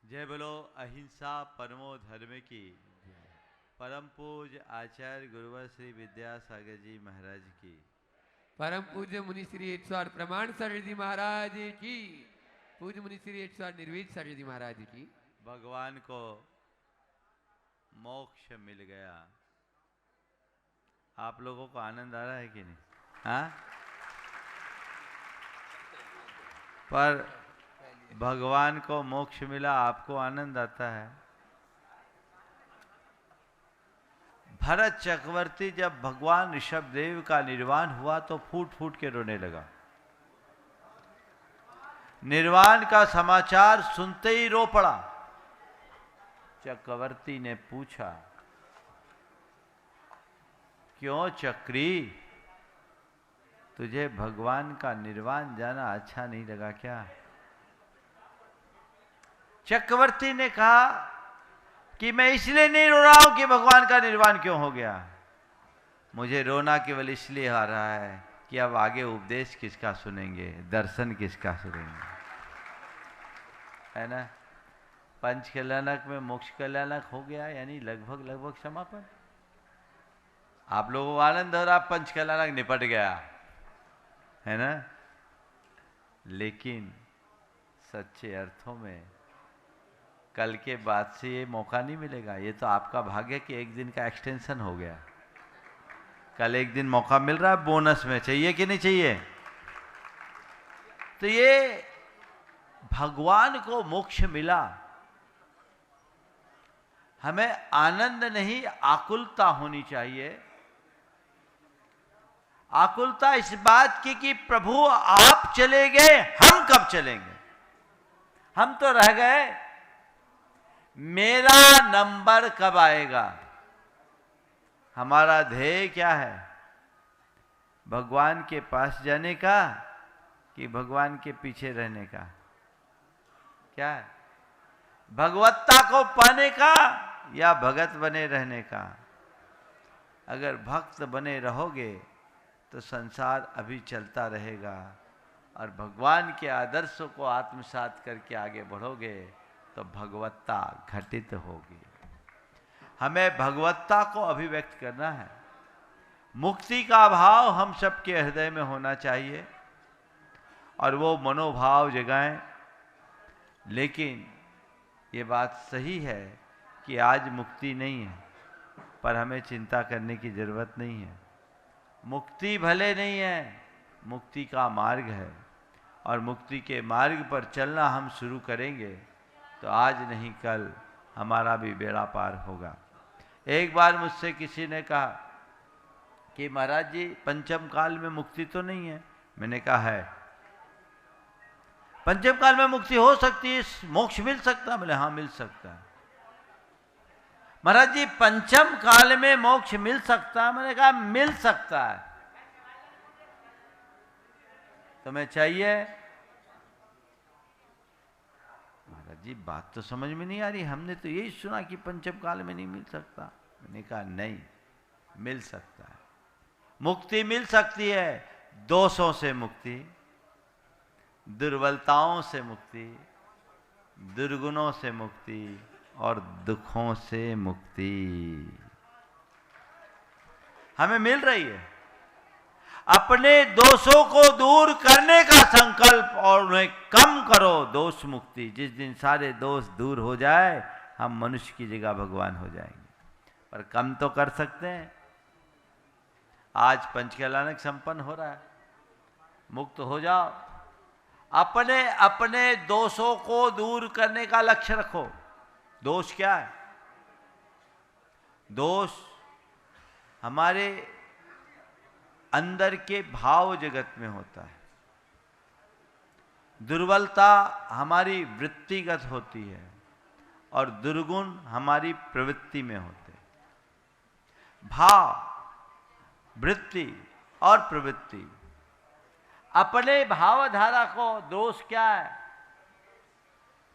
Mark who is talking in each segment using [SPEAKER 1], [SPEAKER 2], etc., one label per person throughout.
[SPEAKER 1] जय बोलो अहिंसा परमो धर्म की। परम पूज्य आचार्य गुरुवर श्री विद्यासागर जी महाराज की।
[SPEAKER 2] परम पूज्य मुनि श्री 108 प्रमाण सर जी महाराज की। पूज्य मुनि श्री 108 निर्वेद सर जी महाराज की।
[SPEAKER 1] भगवान को मोक्ष मिल गया। आप लोगों को आनंद आ रहा है कि नहीं? हाँ, पर भगवान को मोक्ष मिला, आपको आनंद आता है? भरत चक्रवर्ती जब भगवान ऋषभदेव का निर्वाण हुआ तो फूट फूट के रोने लगा। निर्वाण का समाचार सुनते ही रो पड़ा। चक्रवर्ती ने पूछा, क्यों चक्री, तुझे भगवान का निर्वाण जाना अच्छा नहीं लगा क्या? चक्रवर्ती ने कहा कि मैं इसलिए नहीं रो रहा हूं कि भगवान का निर्वाण क्यों हो गया। मुझे रोना केवल इसलिए आ रहा है कि अब आगे उपदेश किसका सुनेंगे, दर्शन किसका सुनेंगे, है ना? पंच कल्याणक में मोक्ष कल्याणक हो गया, यानी लगभग समापन। आप लोगों को आनंद हो रहा, पंच कल्याणक निपट गया, है ना? लेकिन सच्चे अर्थों में कल के बाद से ये मौका नहीं मिलेगा। ये तो आपका भाग्य कि एक दिन का एक्सटेंशन हो गया। कल एक दिन मौका मिल रहा है बोनस में, चाहिए कि नहीं चाहिए? तो ये भगवान को मोक्ष मिला, हमें आनंद नहीं आकुलता होनी चाहिए। आकुलता इस बात की कि प्रभु आप चले गए, हम कब चलेंगे? हम तो रह गए, मेरा नंबर कब आएगा? हमारा ध्येय क्या है? भगवान के पास जाने का कि भगवान के पीछे रहने का? क्या है? भगवत्ता को पाने का या भगत बने रहने का? अगर भक्त बने रहोगे तो संसार अभी चलता रहेगा, और भगवान के आदर्शों को आत्मसात करके आगे बढ़ोगे तो भगवत्ता घटित होगी। हमें भगवत्ता को अभिव्यक्त करना है। मुक्ति का भाव हम सबके हृदय में होना चाहिए और वो मनोभाव जगाएं। लेकिन ये बात सही है कि आज मुक्ति नहीं है, पर हमें चिंता करने की जरूरत नहीं है। मुक्ति भले नहीं है, मुक्ति का मार्ग है, और मुक्ति के मार्ग पर चलना हम शुरू करेंगे तो आज नहीं कल हमारा भी बेड़ा पार होगा। एक बार मुझसे किसी ने कहा कि महाराज जी पंचम काल में मुक्ति तो नहीं है। मैंने कहा है, पंचम काल में मुक्ति हो सकती है, मोक्ष मिल सकता है? बोले हाँ मिल सकता है। महाराज जी पंचम काल में मोक्ष मिल सकता है? मैंने कहा मिल सकता है। तुम्हें चाहिए? महाराज जी बात तो समझ में नहीं आ रही, हमने तो यही सुना कि पंचम काल में नहीं मिल सकता। मैंने कहा नहीं, मिल सकता है। मुक्ति मिल सकती है, दोषों से मुक्ति, दुर्बलताओं से मुक्ति, दुर्गुणों से मुक्ति और दुखों से मुक्ति हमें मिल रही है। अपने दोषों को दूर करने का संकल्प और उन्हें कम करो, दोष मुक्ति। जिस दिन सारे दोष दूर हो जाए हम मनुष्य की जगह भगवान हो जाएंगे। पर कम तो कर सकते हैं। आज पंचकल्याणक संपन्न हो रहा है, मुक्त हो जाओ। अपने अपने दोषों को दूर करने का लक्ष्य रखो। दोष क्या है? दोष हमारे अंदर के भाव जगत में होता है। दुर्बलता हमारी वृत्तिगत होती है और दुर्गुण हमारी प्रवृत्ति में होते हैं। भाव, वृत्ति और प्रवृत्ति, अपने भावधारा को दोष क्या है?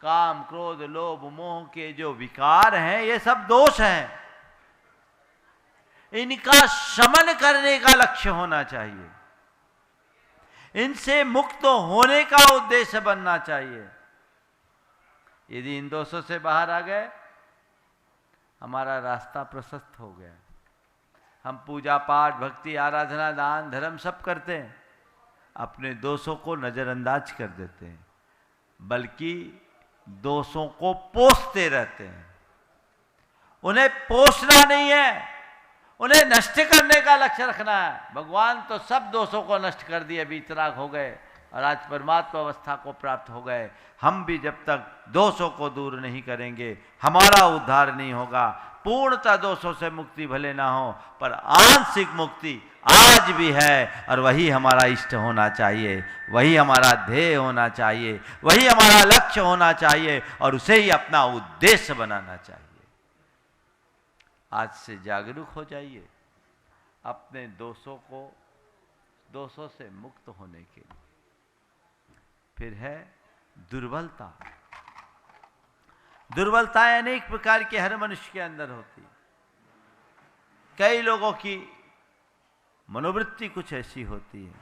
[SPEAKER 1] काम, क्रोध, लोभ, मोह के जो विकार हैं ये सब दोष हैं। इनका शमन करने का लक्ष्य होना चाहिए, इनसे मुक्त होने का उद्देश्य बनना चाहिए। यदि इन दोषों से बाहर आ गए, हमारा रास्ता प्रशस्त हो गया। हम पूजा पाठ, भक्ति, आराधना, दान, धर्म सब करते हैं, अपने दोषों को नजरअंदाज कर देते हैं, बल्कि दोषों को पोषते रहते हैं। उन्हें पोषना नहीं है, उन्हें नष्ट करने का लक्ष्य रखना है। भगवान तो सब दोषों को नष्ट कर दिए, वीतराग हो गए और आज परमात्मा अवस्था को प्राप्त हो गए। हम भी जब तक दोषों को दूर नहीं करेंगे, हमारा उद्धार नहीं होगा। पूर्णतः दोषों से मुक्ति भले ना हो, पर आंशिक मुक्ति आज भी है, और वही हमारा इष्ट होना चाहिए, वही हमारा ध्येय होना चाहिए, वही हमारा लक्ष्य होना चाहिए, और उसे ही अपना उद्देश्य बनाना चाहिए। आज से जागरूक हो जाइए अपने दोषों से मुक्त होने के लिए। फिर है दुर्बलता। दुर्बलताएं अनेक प्रकार के हर मनुष्य के अंदर होती। कई लोगों की मनोवृत्ति कुछ ऐसी होती है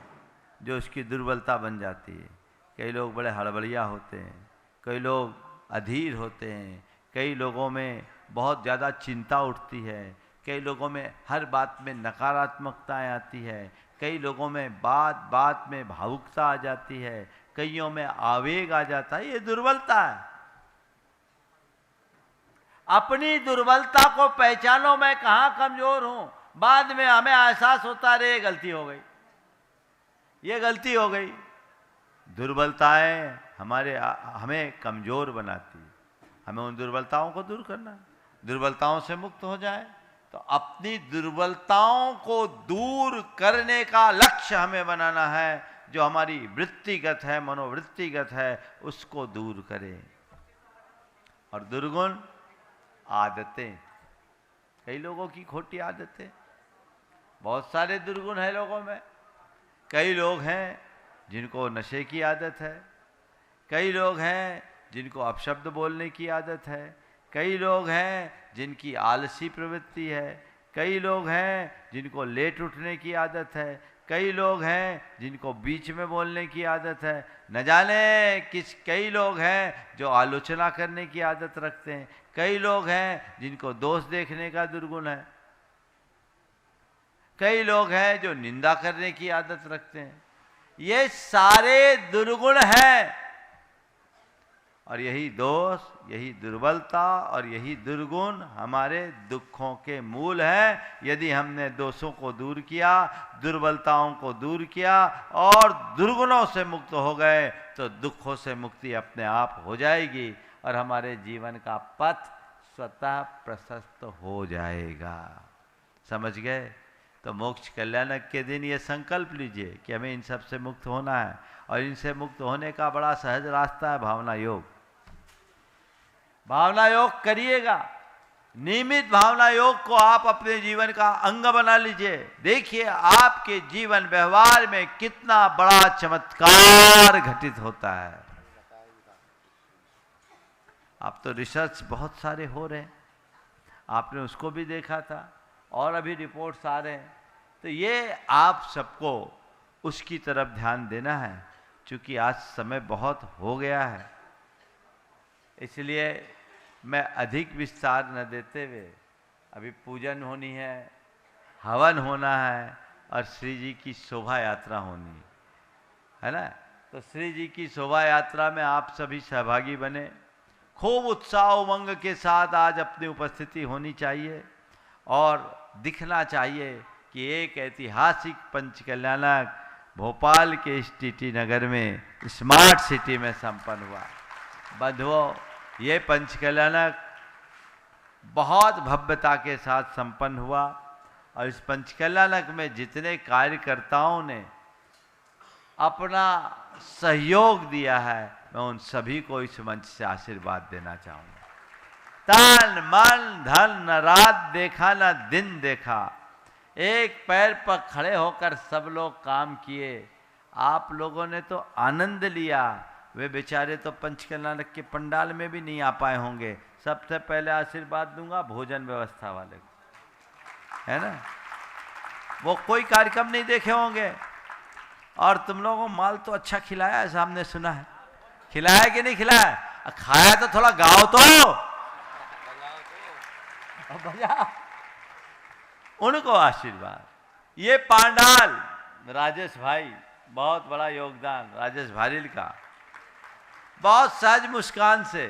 [SPEAKER 1] जो उसकी दुर्बलता बन जाती है। कई लोग बड़े हड़बड़िया होते हैं, कई लोग अधीर होते हैं, कई लोगों में बहुत ज़्यादा चिंता उठती है, कई लोगों में हर बात में नकारात्मकताएं आती है, कई लोगों में बात बात में भावुकता आ जाती है, कईयों में आवेग आ जाता है। ये दुर्बलता है। अपनी दुर्बलता को पहचानो, मैं कहाँ कमजोर हूं। बाद में हमें एहसास होता है, ये गलती हो गई, ये गलती हो गई। दुर्बलताएं हमें कमजोर बनाती है। हमें उन दुर्बलताओं को दूर करना है, दुर्बलताओं से मुक्त हो जाए। तो अपनी दुर्बलताओं को दूर करने का लक्ष्य हमें बनाना है। जो हमारी वृत्तिगत है, मनोवृत्तिगत है, उसको दूर करें। और दुर्गुण आदतें, कई लोगों की खोटी आदतें, बहुत सारे दुर्गुण है लोगों में। कई लोग हैं जिनको नशे की आदत है, कई लोग हैं जिनको अपशब्द बोलने की आदत है, कई लोग हैं जिनकी आलसी प्रवृत्ति है, कई लोग हैं जिनको लेट उठने की आदत है, कई लोग हैं जिनको बीच में बोलने की आदत है, न जाने कई लोग हैं जो आलोचना करने की आदत रखते हैं, कई लोग हैं जिनको दोष देखने का दुर्गुण है, कई लोग हैं जो निंदा करने की आदत रखते हैं। ये सारे दुर्गुण हैं, और यही दोष, यही दुर्बलता और यही दुर्गुण हमारे दुखों के मूल हैं। यदि हमने दोषों को दूर किया, दुर्बलताओं को दूर किया और दुर्गुणों से मुक्त हो गए, तो दुखों से मुक्ति अपने आप हो जाएगी और हमारे जीवन का पथ स्वतः प्रशस्त हो जाएगा। समझ गए? तो मोक्ष कल्याणक के दिन ये संकल्प लीजिए कि हमें इन सब से मुक्त होना है, और इनसे मुक्त होने का बड़ा सहज रास्ता है भावना योग। भावना योग करिएगा, नियमित भावना योग को आप अपने जीवन का अंग बना लीजिए। देखिए आपके जीवन व्यवहार में कितना बड़ा चमत्कार घटित होता है। अब तो रिसर्च बहुत सारे हो रहे हैं, आपने उसको भी देखा था, और अभी रिपोर्ट्स आ रहे हैं। तो ये आप सबको उसकी तरफ ध्यान देना है, क्योंकि आज समय बहुत हो गया है। इसलिए मैं अधिक विस्तार न देते हुए, अभी पूजन होनी है, हवन होना है, और श्री जी की शोभा यात्रा होनी है ना। तो श्री जी की शोभा यात्रा में आप सभी सहभागी बने। खूब उत्साह उमंग के साथ आज अपनी उपस्थिति होनी चाहिए, और दिखना चाहिए कि एक ऐतिहासिक पंचकल्याणक भोपाल के इस टीटी नगर में, स्मार्ट सिटी में संपन्न हुआ। बंधुओं, ये पंचकल्याणक बहुत भव्यता के साथ संपन्न हुआ, और इस पंचकल्याणक में जितने कार्यकर्ताओं ने अपना सहयोग दिया है, मैं उन सभी को इस मंच से आशीर्वाद देना चाहूँगा। तन मन धन न रात देखा न दिन देखा, एक पैर पर खड़े होकर सब लोग काम किए। आप लोगों ने तो आनंद लिया। वे बेचारे तो पंचकल्याणक के पंडाल में भी नहीं आ पाए होंगे। सबसे पहले आशीर्वाद दूंगा भोजन व्यवस्था वाले को, है ना। वो कोई कार्यक्रम नहीं देखे होंगे, और तुम लोगों को माल तो अच्छा खिलाया है, सामने सुना है। खिलाया कि नहीं खिलाया? खाया तो थोड़ा गाओ तो बजा, उनको आशीर्वाद। ये पांडाल राजेश भाई, बहुत बड़ा योगदान राजेश भारिल का, बहुत सहज मुस्कान से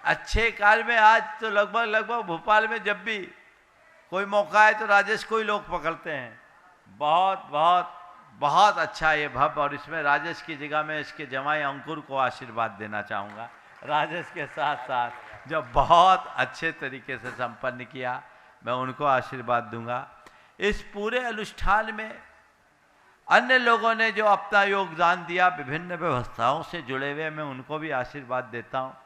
[SPEAKER 1] अच्छे कार्य में। आज तो लगभग भोपाल में जब भी कोई मौका है तो राजेश को ही लोग पकड़ते हैं। बहुत बहुत बहुत अच्छा ये भव्य, और इसमें राजेश की जगह में इसके जमाई अंकुर को आशीर्वाद देना चाहूँगा। राजेश के साथ साथ जो बहुत अच्छे तरीके से संपन्न किया, मैं उनको आशीर्वाद दूंगा। इस पूरे अनुष्ठान में अन्य लोगों ने जो अपना योगदान दिया, विभिन्न व्यवस्थाओं से जुड़े हुए, मैं उनको भी आशीर्वाद देता हूँ।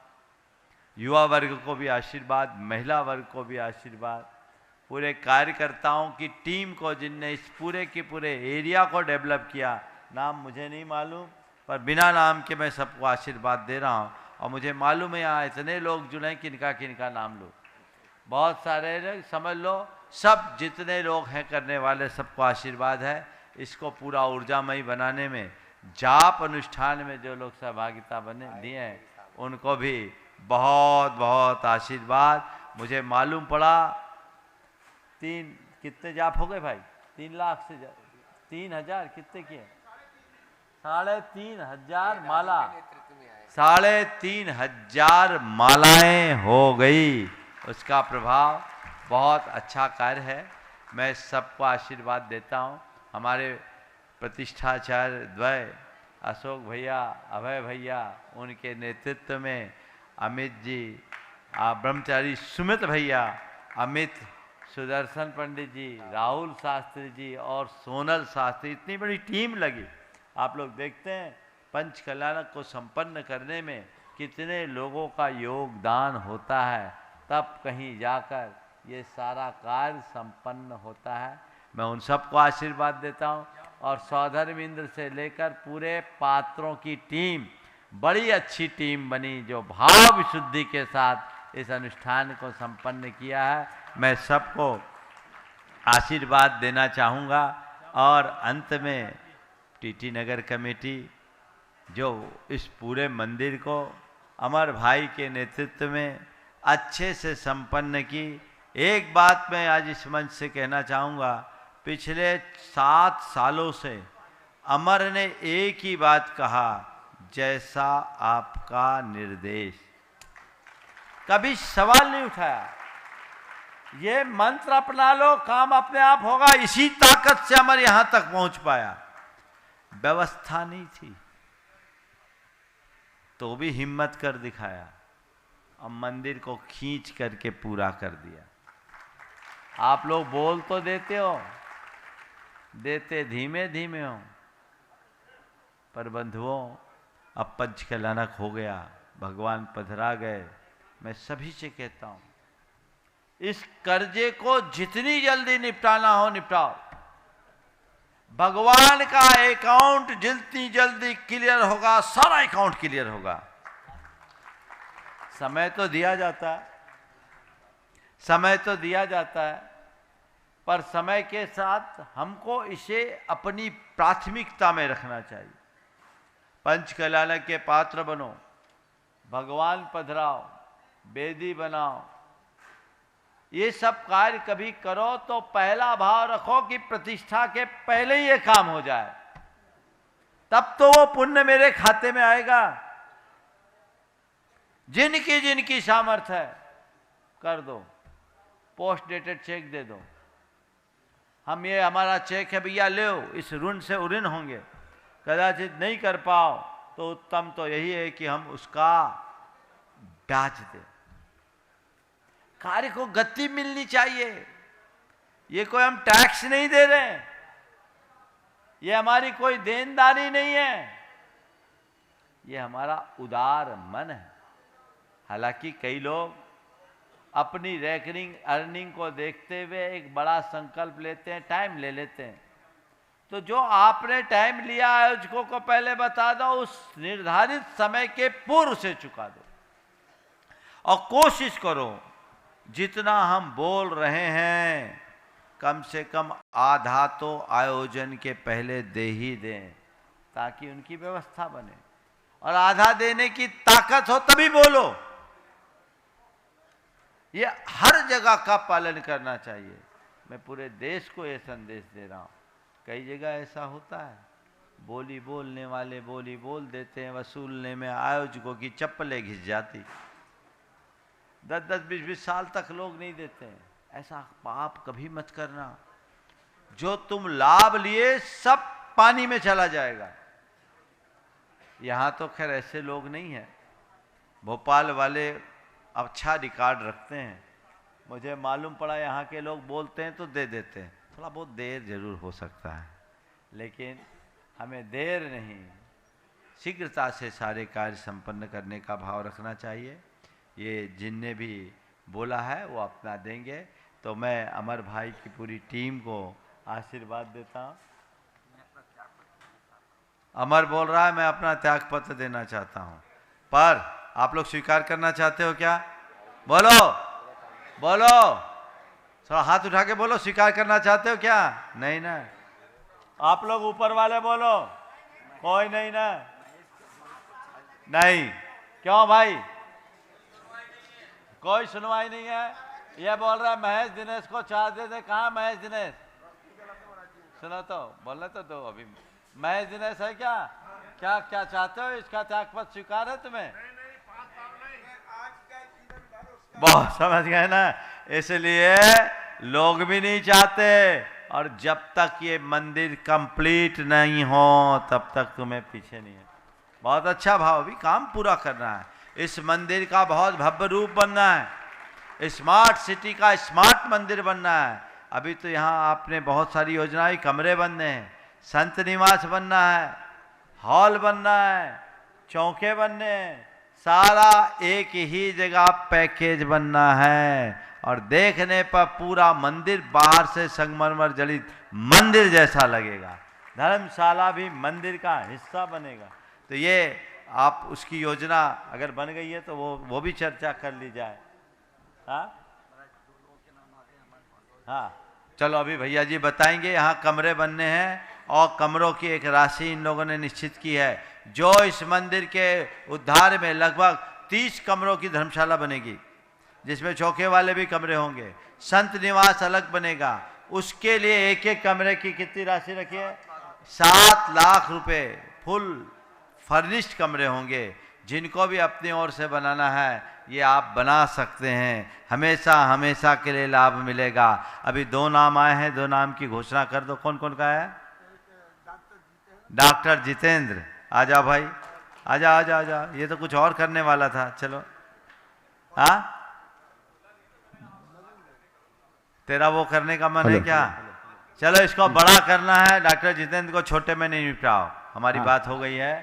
[SPEAKER 1] युवा वर्ग को भी आशीर्वाद, महिला वर्ग को भी आशीर्वाद, पूरे कार्यकर्ताओं की टीम को जिनने इस पूरे के पूरे एरिया को डेवलप किया। नाम मुझे नहीं मालूम, पर बिना नाम के मैं सबको आशीर्वाद दे रहा हूँ। और मुझे मालूम है यहाँ इतने लोग जुड़े, किनका किनका नाम लो, बहुत सारे लोग, समझ लो सब जितने लोग हैं करने वाले, सबको आशीर्वाद है। इसको पूरा ऊर्जामयी बनाने में जाप अनुष्ठान में जो लोग सहभागिता बने दिए हैं, उनको भी बहुत बहुत आशीर्वाद। मुझे मालूम पड़ा कितने जाप हो गए भाई? 3 लाख से 3,000 कितने किए? 3,500 माला, 3,500 मालाएं हो गई। उसका प्रभाव बहुत अच्छा कार्य है। मैं सबको आशीर्वाद देता हूँ। हमारे प्रतिष्ठाचार्य द्वय अशोक भैया, अभय भैया, उनके नेतृत्व में अमित जी, ब्रह्मचारी सुमित भैया, अमित, सुदर्शन पंडित जी, राहुल शास्त्री जी और सोनल शास्त्री, इतनी बड़ी टीम लगी। आप लोग देखते हैं पंच कल्याण को संपन्न करने में कितने लोगों का योगदान होता है, तब कहीं जाकर ये सारा कार्य संपन्न होता है। मैं उन सबको आशीर्वाद देता हूँ। और सौधर्म इंद्र से लेकर पूरे पात्रों की टीम, बड़ी अच्छी टीम बनी, जो भाव विशुद्धि के साथ इस अनुष्ठान को संपन्न किया है। मैं सबको आशीर्वाद देना चाहूँगा। और अंत में टीटी नगर कमेटी जो इस पूरे मंदिर को अमर भाई के नेतृत्व में अच्छे से संपन्न की। एक बात मैं आज इस मंच से कहना चाहूँगा, पिछले 7 सालों से अमर ने एक ही बात कहा, जैसा आपका निर्देश। कभी सवाल नहीं उठाया, ये मंत्र अपना लो, काम अपने आप होगा। इसी ताकत से अमर यहां तक पहुंच पाया। व्यवस्था नहीं थी तो भी हिम्मत कर दिखाया, और मंदिर को खींच करके पूरा कर दिया। आप लोग बोल तो देते हो, देते धीमे धीमे हो, पर बंधुओं अब पंच कल्याणक हो गया, भगवान पधरा गए। मैं सभी से कहता हूं, इस कर्जे को जितनी जल्दी निपटाना हो निपटाओ। भगवान का अकाउंट जितनी जल्दी क्लियर होगा, सारा अकाउंट क्लियर होगा। समय तो दिया जाता है, समय तो दिया जाता है, पर समय के साथ हमको इसे अपनी प्राथमिकता में रखना चाहिए। पंच कल्याणक के पात्र बनो, भगवान पधराओ, वेदी बनाओ, ये सब कार्य कभी करो तो पहला भाव रखो कि प्रतिष्ठा के पहले ही ये काम हो जाए, तब तो वो पुण्य मेरे खाते में आएगा। जिनकी जिनकी सामर्थ्य है कर दो, पोस्ट डेटेड चेक दे दो। हम ये हमारा चेक है भैया, ले इस ऋण से उऋण होंगे। कदाचित नहीं कर पाओ तो उत्तम तो यही है कि हम उसका ब्याज दें। कार्य को गति मिलनी चाहिए। ये कोई हम टैक्स नहीं दे रहे हैं, ये हमारी कोई देनदारी नहीं है, ये हमारा उदार मन है। हालांकि कई लोग अपनी रेकरिंग अर्निंग को देखते हुए एक बड़ा संकल्प लेते हैं, टाइम ले लेते हैं। तो जो आपने टाइम लिया आयोजकों को पहले बता दो, उस निर्धारित समय के पूर्व से चुका दो। और कोशिश करो जितना हम बोल रहे हैं, कम से कम आधा तो आयोजन के पहले दे ही दें, ताकि उनकी व्यवस्था बने। और आधा देने की ताकत हो तभी बोलो। ये हर जगह का पालन करना चाहिए। मैं पूरे देश को ये संदेश दे रहा हूं। कई जगह ऐसा होता है, बोली बोलने वाले बोली बोल देते हैं, वसूलने में आयोजकों की चप्पलें घिस जाती। 10-10, 20-20 साल तक लोग नहीं देते हैं। ऐसा पाप कभी मत करना। जो तुम लाभ लिए सब पानी में चला जाएगा। यहां तो खैर ऐसे लोग नहीं है। भोपाल वाले अच्छा रिकॉर्ड रखते हैं। मुझे मालूम पड़ा यहाँ के लोग बोलते हैं तो दे देते हैं। थोड़ा बहुत देर जरूर हो सकता है, लेकिन हमें देर नहीं, शीघ्रता से सारे कार्य संपन्न करने का भाव रखना चाहिए। ये जिनने भी बोला है वो अपना देंगे। तो मैं अमर भाई की पूरी टीम को आशीर्वाद देता हूँ। अमर बोल रहा है मैं अपना त्याग पत्र देना चाहता हूँ, पर आप लोग स्वीकार करना चाहते हो क्या? बोलो बोलो, थोड़ा हाथ उठा के बोलो, स्वीकार करना चाहते हो क्या? नहीं ना? आप लोग ऊपर वाले बोलो, कोई नहीं ना? नहीं। क्यों भाई? कोई सुनवाई नहीं है। ये बोल रहा है महेश दिनेश को चार्ज दे दे। कहाँ महेश दिनेश? सुनो तो, बोलने तो दो अभी। महेश दिनेश है क्या? क्या क्या चाहते हो? इसका त्यागपत्र स्वीकार है तुम्हें? बहुत समझ गए ना? इसलिए लोग भी नहीं चाहते, और जब तक ये मंदिर कंप्लीट नहीं हो तब तक तुम्हें पीछे नहीं है। बहुत अच्छा भाव, भी काम पूरा करना है। इस मंदिर का बहुत भव्य रूप बनना है। स्मार्ट सिटी का स्मार्ट मंदिर बनना है। अभी तो यहाँ आपने बहुत सारी योजनाएं, कमरे बनने हैं, संत निवास बनना है, हॉल बनना है, चौके बनने हैं, सारा एक ही जगह पैकेज बनना है। और देखने पर पूरा मंदिर बाहर से संगमरमर जड़ित मंदिर जैसा लगेगा। धर्मशाला भी मंदिर का हिस्सा बनेगा। तो ये आप उसकी योजना अगर बन गई है तो वो भी चर्चा कर ली जाए। हाँ चलो, अभी भैया जी बताएंगे। यहाँ कमरे बनने हैं और कमरों की एक राशि इन लोगों ने निश्चित की है। जो इस मंदिर के उद्धार में लगभग 30 कमरों की धर्मशाला बनेगी, जिसमें चौके वाले भी कमरे होंगे, संत निवास अलग बनेगा। उसके लिए एक एक कमरे की कितनी राशि रखी है? 7 लाख रुपए फुल फर्निश्ड कमरे होंगे। जिनको भी अपनी ओर से बनाना है ये आप बना सकते हैं। हमेशा हमेशा के लिए लाभ मिलेगा। अभी 2 नाम आए हैं, 2 नाम की घोषणा कर दो। कौन कौन का है? डॉक्टर जितेंद्र, आ जाओ भाई, आजा आजा आजा। ये तो कुछ और करने वाला था। चलो, हाँ तेरा वो करने का मन है क्या? चलो, इसको बड़ा करना है। डॉक्टर जितेंद्र को छोटे में नहीं निपटाओ। हमारी बात हो गई है।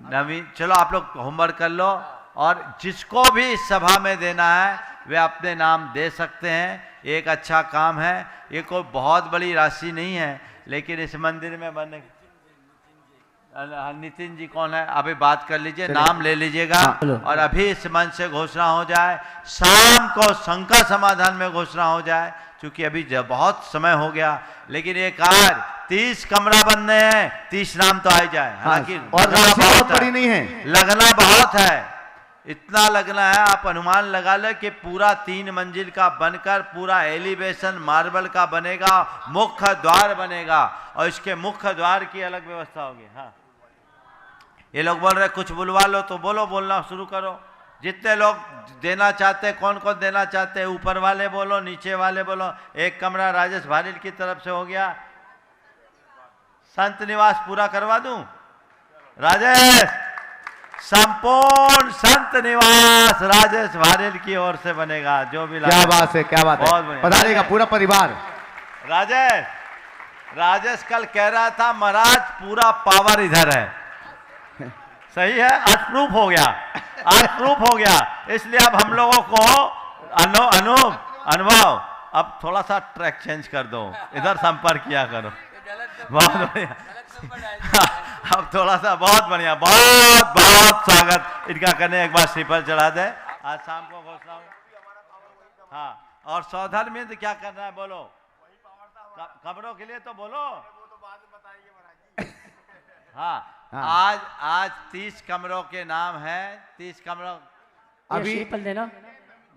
[SPEAKER 1] नवीन, चलो आप लोग होमवर्क कर लो, और जिसको भी इस सभा में देना है वे अपने नाम दे सकते हैं। एक अच्छा काम है। ये कोई बहुत बड़ी राशि नहीं है, लेकिन इस मंदिर में बनने। नितिन जी कौन है? अभी बात कर लीजिए, नाम ले लीजिएगा। और अभी इस मंच से घोषणा हो जाए, शाम को शंका समाधान में घोषणा हो जाए, क्योंकि अभी बहुत समय हो गया। लेकिन ये कार्य 30 कमरा बनने हैं, 30 नाम तो आ जाए। हालांकि
[SPEAKER 3] और राशि बहुत बड़ी नहीं है,
[SPEAKER 1] लगना बहुत है। इतना लगना है, आप अनुमान लगा ले कि पूरा 3 मंजिल का बनकर पूरा एलिवेशन मार्बल का बनेगा, मुख्य द्वार बनेगा, और इसके मुख्य द्वार की अलग व्यवस्था होगी। हाँ, ये लोग बोल रहे कुछ बुलवा लो, तो बोलो, बोलना शुरू करो। जितने लोग देना चाहते, कौन कौन देना चाहते हैं, ऊपर वाले बोलो, नीचे वाले बोलो। एक कमरा राजेश भालिल की तरफ से हो गया। संत निवास पूरा करवा दूं? राजेश, संपूर्ण संत निवास राजेश भालिल की ओर से बनेगा। जो भी
[SPEAKER 3] क्या बात है, क्या बात है। पधारेगा पूरा परिवार।
[SPEAKER 1] राजेश कल कह रहा था महाराज पूरा पावर इधर है। सही है, आज प्रूफ हो गया, आज प्रूफ हो गया। इसलिए अब हम लोगों को अनुभव, अब थोड़ा सा ट्रैक चेंज कर दो, इधर संपर्क किया करो। बहुत बढ़िया। अब थोड़ा सा, बहुत बढ़िया, बहुत बहुत स्वागत इनका करने। एक बार श्रीफल चढ़ा दे। आज शाम को घोषणा हो। हाँ, और सौधर में क्या करना है बोलो? कमरों के लिए तो बोलो। हाँ,
[SPEAKER 3] हाँ।
[SPEAKER 1] आज 30 कमरों के नाम है। 30 कमरों
[SPEAKER 3] अभी
[SPEAKER 4] श्रीफल देना।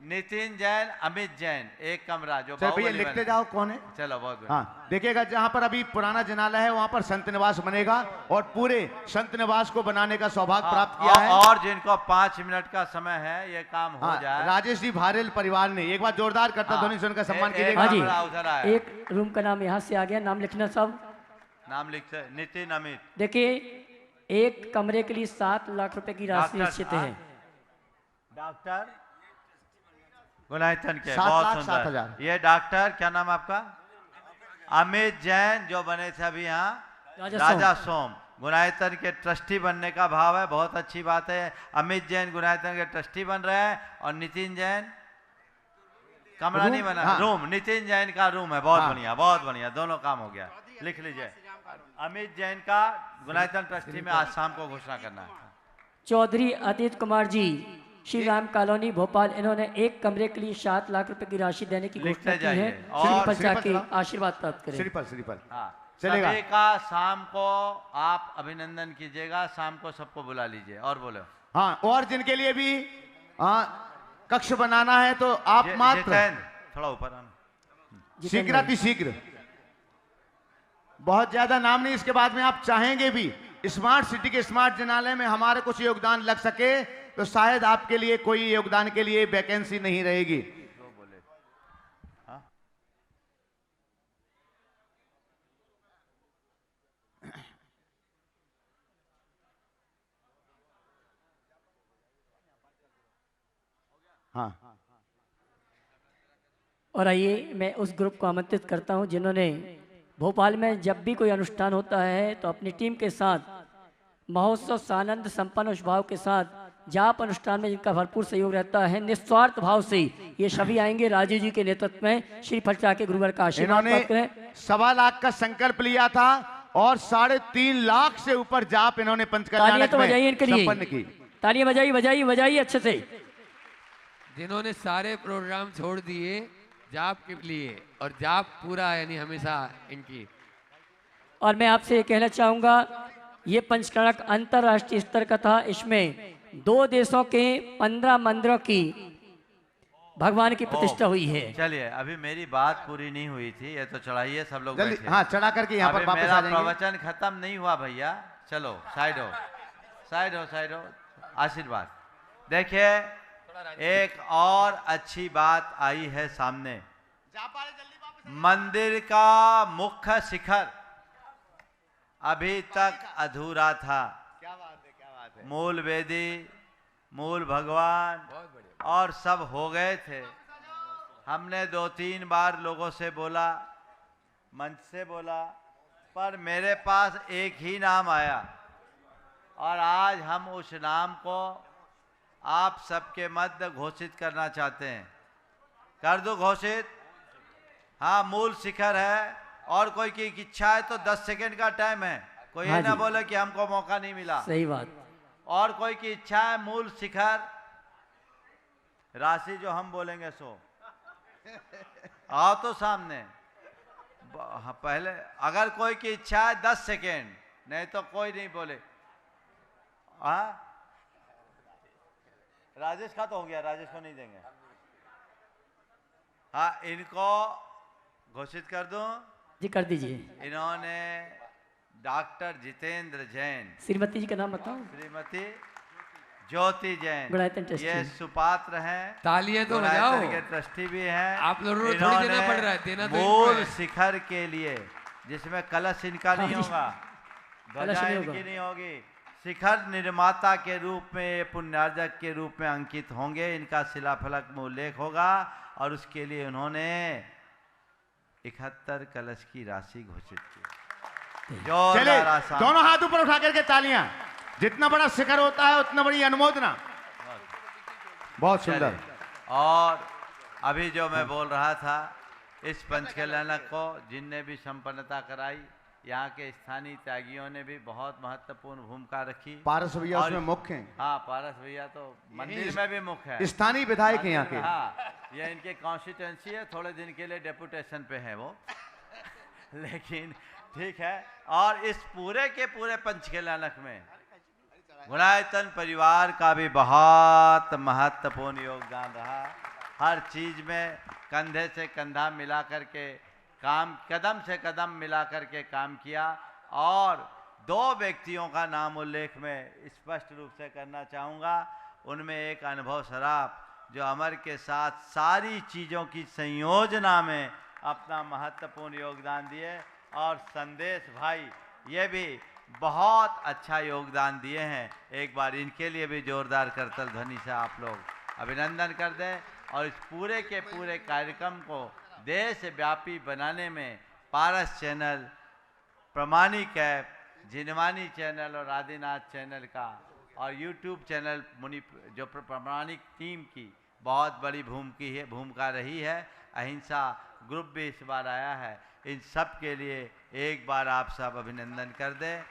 [SPEAKER 1] नितिन जैन, अमित जैन, एक कमरा जो
[SPEAKER 3] चल भैया
[SPEAKER 1] बाहुबली
[SPEAKER 3] लिखते
[SPEAKER 1] बने।
[SPEAKER 3] जाओ कौन है।
[SPEAKER 1] चलो बहुत बढ़िया।
[SPEAKER 3] हाँ देखिएगा, जहां पर अभी पुराना जनाला है वहां पर संत निवास बनेगा और पूरे संत निवास को बनाने का सौभाग्य प्राप्त किया है।
[SPEAKER 1] और जिनको 5 मिनट का समय है, ये काम हो
[SPEAKER 3] हाँ,
[SPEAKER 1] जाए।
[SPEAKER 3] राजेश जी भारेल परिवार ने एक बार जोरदार करता
[SPEAKER 1] हाँ,
[SPEAKER 3] ध्वनि सुनकर सम्मान
[SPEAKER 1] एक-
[SPEAKER 3] कीजिएगा।
[SPEAKER 4] हाँ
[SPEAKER 1] कमरा उधर आया।
[SPEAKER 4] जी, एक रूम का नाम यहाँ से आ गया, नाम लिखना सब।
[SPEAKER 1] नाम लिखते नितिन, अमित।
[SPEAKER 4] देखिए, एक कमरे के लिए 7 लाख रुपए की राशि
[SPEAKER 1] डॉक्टर,
[SPEAKER 4] निश्चित है।
[SPEAKER 1] डॉक्टर गुनाइथन के
[SPEAKER 3] 7
[SPEAKER 1] बहुत
[SPEAKER 3] लाख 7
[SPEAKER 1] सुंदर।
[SPEAKER 3] हजार।
[SPEAKER 1] ये डॉक्टर, क्या नाम आपका? अमित जैन, जो बने थे अभी यहाँ राजा सोम। गुनाइथन के ट्रस्टी बनने का भाव है, बहुत अच्छी बात है। अमित जैन गुनाइथन के ट्रस्टी बन रहे हैं। और नितिन जैन कमरा
[SPEAKER 3] रूम,
[SPEAKER 1] नहीं बना,
[SPEAKER 3] हाँ।
[SPEAKER 1] रूम, नितिन जैन का रूम है। बहुत
[SPEAKER 3] हाँ।
[SPEAKER 1] बढ़िया, बहुत बढ़िया, दोनों काम हो गया। लिख लीजिए, अमित जैन का गुनाइथन ट्रस्टी में आज शाम को घोषणा करना है।
[SPEAKER 4] चौधरी अतीत कुमार जी, श्री राम कॉलोनी भोपाल, इन्होंने एक कमरे के लिए 7 लाख रुपए की राशि देने की
[SPEAKER 1] लिखते
[SPEAKER 4] घोषणा की
[SPEAKER 1] जाइए।
[SPEAKER 4] है।
[SPEAKER 1] और
[SPEAKER 4] श्रीफल
[SPEAKER 3] श्रीफल
[SPEAKER 4] जाके
[SPEAKER 3] चढ़ाओ।
[SPEAKER 4] आशीर्वाद प्राप्त करें।
[SPEAKER 3] श्रीफल श्रीफल
[SPEAKER 1] हाँ,
[SPEAKER 3] चलेगा।
[SPEAKER 1] सभी का शाम को आप अभिनंदन कीजिएगा। शाम को सबको बुला लीजिए। और बोलो।
[SPEAKER 3] हाँ, और जिनके लिए भी कक्ष बनाना है तो आप मात्र
[SPEAKER 1] जितेंद्र, थोड़ा ऊपर आना।
[SPEAKER 3] शीघ्र अति शीघ्र, बहुत ज्यादा नाम नहीं, इसके बाद में आप चाहेंगे भी स्मार्ट सिटी के स्मार्ट जनालय में हमारे कुछ योगदान लग सके तो शायद आपके लिए कोई योगदान के लिए वैकेंसी नहीं रहेगी।
[SPEAKER 1] हाँ?
[SPEAKER 3] हाँ,
[SPEAKER 4] और आइए मैं उस ग्रुप को आमंत्रित करता हूं जिन्होंने भोपाल में जब भी कोई अनुष्ठान होता है तो अपनी टीम के साथ महोत्सव सानंद संपन्न उस भाव के साथ जाप अनुष्ठान में जिनका भरपूर सहयोग रहता है, निस्वार्थ भाव से ये सभी आएंगे राजीव जी के नेतृत्व में। श्री फलचा के गुरुवर का आशीर्वाद प्राप्त करें।
[SPEAKER 3] इन्होंने 1.25 लाख का संकल्प लिया था और 3.5 लाख से ऊपर जाप इन्होंने
[SPEAKER 4] तालियां
[SPEAKER 3] पंचकल्याणक
[SPEAKER 4] तो
[SPEAKER 3] में
[SPEAKER 4] बजाइए इनके लिए,
[SPEAKER 3] संपन्न की।
[SPEAKER 4] तालियां बजाइए बजाइए बजाइए अच्छे से।
[SPEAKER 2] जिन्होंने सारे प्रोग्राम छोड़ दिए जाप के लिए, और जाप पूरा यानी हमेशा इनकी।
[SPEAKER 4] और मैं आपसे ये कहना चाहूँगा, ये पंचकर्णक अंतर्राष्ट्रीय स्तर का था। इसमें 2 देशों के 15 मंदिरों की भगवान की प्रतिष्ठा हुई है।
[SPEAKER 1] चलिए, अभी मेरी बात पूरी नहीं हुई थी। ये तो चढ़ाइए, सब लोग
[SPEAKER 3] जल्दी
[SPEAKER 1] बैठे।
[SPEAKER 3] हाँ चढ़ा करके यहाँ पर
[SPEAKER 1] अभी
[SPEAKER 3] वापस
[SPEAKER 1] मेरा
[SPEAKER 3] आ जाएंगे।
[SPEAKER 1] प्रवचन खत्म नहीं हुआ भैया। चलो साइड हो, साइड हो, साइड हो। आशीर्वाद। देखिए, एक और अच्छी बात आई है सामने। मंदिर का मुख्य शिखर अभी तक अधूरा था।
[SPEAKER 3] क्या बात है, क्या बात है।
[SPEAKER 1] मूल वेदी, मूल भगवान और सब हो गए थे। हमने 2-3 बार लोगों से बोला, मंच से बोला, पर मेरे पास एक ही नाम आया और आज हम उस नाम को आप सबके मध्य घोषित करना चाहते हैं। कर दो घोषित। हाँ, मूल शिखर है। और कोई की इच्छा है तो 10 सेकंड का टाइम है। कोई
[SPEAKER 4] हाँ
[SPEAKER 1] ये ना
[SPEAKER 4] जी।
[SPEAKER 1] बोले कि हमको मौका नहीं मिला।
[SPEAKER 4] सही बात।
[SPEAKER 1] और कोई की इच्छा है मूल शिखर, राशि जो हम बोलेंगे सो आओ तो सामने। पहले अगर कोई की इच्छा है 10 सेकेंड, नहीं तो कोई नहीं बोले। हाँ, राजेश का तो हो गया, राजेश को नहीं देंगे। हाँ, इनको घोषित कर दूं।
[SPEAKER 4] जी कर दीजिए।
[SPEAKER 1] इन्होंने डॉक्टर जितेंद्र जैन,
[SPEAKER 4] श्रीमती जी का नाम बताओ।
[SPEAKER 1] श्रीमती ज्योति जैन,
[SPEAKER 4] गुणायतन ट्रस्टी।
[SPEAKER 1] ये सुपात्र हैं।
[SPEAKER 2] तालियां तो
[SPEAKER 1] गुणायतन
[SPEAKER 2] बजाओ।
[SPEAKER 1] के ट्रस्टी भी हैं।
[SPEAKER 2] आप लोगों को थोड़ी देना पड़ रहा है, देना तो इनको
[SPEAKER 1] मूल
[SPEAKER 2] है।
[SPEAKER 1] शिखर के लिए, जिसमें कलश इनका नहीं
[SPEAKER 4] हाँ जी।
[SPEAKER 1] होगा,
[SPEAKER 4] कलश
[SPEAKER 1] ध्वजा
[SPEAKER 4] नहीं
[SPEAKER 1] इनकी
[SPEAKER 4] होगा।
[SPEAKER 1] नहीं होगी। शिखर निर्माता के रूप में, ये पुण्यार्जक के रूप में अंकित होंगे। इनका शिलाफलक में उल्लेख होगा और उसके लिए उन्होंने 71 कलश की राशि घोषित की।
[SPEAKER 3] चले
[SPEAKER 1] जोरदार आसान।
[SPEAKER 3] दोनों हाथ ऊपर उठा करके तालियां। जितना बड़ा शिखर होता है उतना बड़ी अनुमोदना। बहुत सुंदर।
[SPEAKER 1] चलिए, और अभी जो मैं बोल रहा था, इस पंचकल्याणक को जिनने भी संपन्नता कराई, यहाँ के स्थानीय त्यागियों ने भी बहुत महत्वपूर्ण भूमिका रखी।
[SPEAKER 3] पारस भैया
[SPEAKER 1] और
[SPEAKER 3] उसमें मुख्य हैं।
[SPEAKER 1] हाँ, पारस भैया तो मंदिर में भी मुख्य है।
[SPEAKER 3] स्थानीय विधायक हैं यहाँ के।
[SPEAKER 1] हाँ, ये इनके कॉन्स्टिट्यूंसी है। थोड़े दिन के लिए डेपुटेशन पे है वो लेकिन ठीक है। और इस पूरे के पूरे पंचकेलानक में गुणायतन परिवार का भी बहुत महत्वपूर्ण योगदान रहा। हर चीज में कंधे से कंधा मिला करके काम, कदम से कदम मिला करके काम किया। और दो व्यक्तियों का नाम उल्लेख में स्पष्ट रूप से करना चाहूँगा। उनमें एक अनुभव सराफ, जो अमर के साथ सारी चीज़ों की संयोजना में अपना महत्वपूर्ण योगदान दिए, और संदेश भाई ये भी बहुत अच्छा योगदान दिए हैं। एक बार इनके लिए भी जोरदार करतल ध्वनि से आप लोग अभिनंदन कर दें। और इस पूरे के पूरे कार्यक्रम को देशव्यापी बनाने में पारस चैनल, प्रमाणिक ऐप, जिनवानी चैनल और आदिनाथ चैनल का और यूट्यूब चैनल मुनि जो प्रमाणिक टीम की बहुत बड़ी भूमिका रही है। अहिंसा ग्रुप भी इस बार आया है। इन सब के लिए एक बार आप सब अभिनंदन कर दें।